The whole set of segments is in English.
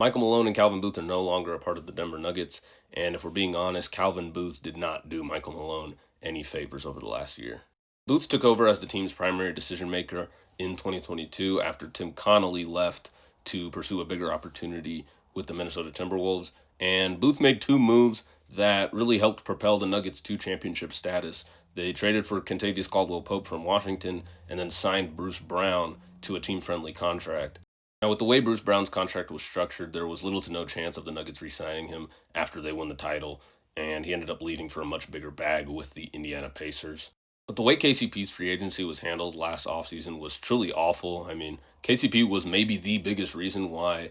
Michael Malone and Calvin Booth are no longer a part of the Denver Nuggets, and if we're being honest, Calvin Booth did not do Michael Malone any favors over the last year. Booth took over as the team's primary decision maker in 2022 after Tim Connolly left to pursue a bigger opportunity with the Minnesota Timberwolves, and Booth made two moves that really helped propel the Nuggets to championship status. They traded for Kentavious Caldwell-Pope from Washington and then signed Bruce Brown to a team-friendly contract. Now, with the way Bruce Brown's contract was structured, there was little to no chance of the Nuggets re-signing him after they won the title, and he ended up leaving for a much bigger bag with the Indiana Pacers. But the way KCP's free agency was handled last offseason was truly awful. I mean, KCP was maybe the biggest reason why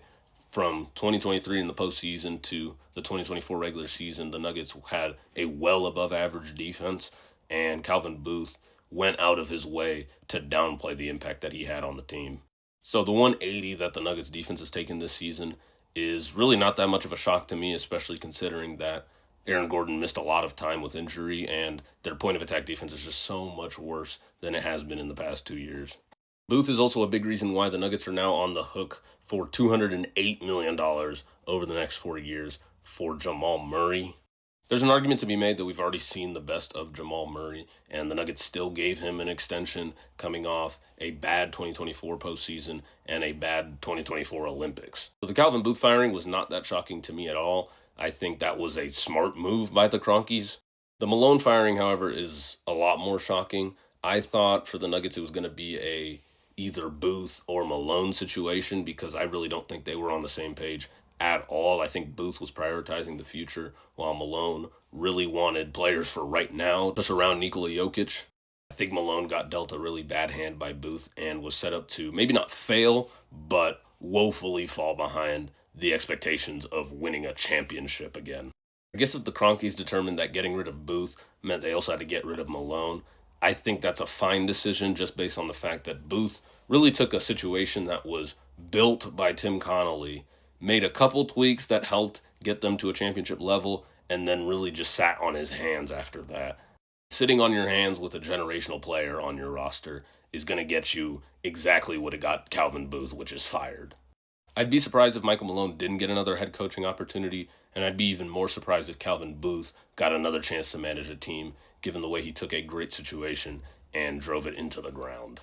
from 2023 in the postseason to the 2024 regular season, the Nuggets had a well above average defense, and Calvin Booth went out of his way to downplay the impact that he had on the team. So the 180 that the Nuggets defense has taken this season is really not that much of a shock to me, especially considering that Aaron Gordon missed a lot of time with injury, and their point of attack defense is just so much worse than it has been in the past 2 years. Booth is also a big reason why the Nuggets are now on the hook for $208 million over the next 4 years for Jamal Murray. There's an argument to be made that we've already seen the best of Jamal Murray, and the Nuggets still gave him an extension coming off a bad 2024 postseason and a bad 2024 Olympics. So the Calvin Booth firing was not that shocking to me at all. I think that was a smart move by the Kroenkes. The Malone firing, however, is a lot more shocking. I thought for the Nuggets it was going to be a either Booth or Malone situation because I really don't think they were on the same page at all. I think Booth was prioritizing the future while Malone really wanted players for right now to surround Nikola Jokic. I think Malone got dealt a really bad hand by Booth and was set up to maybe not fail, but woefully fall behind the expectations of winning a championship again. I guess if the Kroenkes determined that getting rid of Booth meant they also had to get rid of Malone, I think that's a fine decision just based on the fact that Booth really took a situation that was built by Tim Connolly, made a couple tweaks that helped get them to a championship level, and then really just sat on his hands after that. Sitting on your hands with a generational player on your roster is going to get you exactly what it got Calvin Booth, which is fired. I'd be surprised if Michael Malone didn't get another head coaching opportunity, and I'd be even more surprised if Calvin Booth got another chance to manage a team, given the way he took a great situation and drove it into the ground.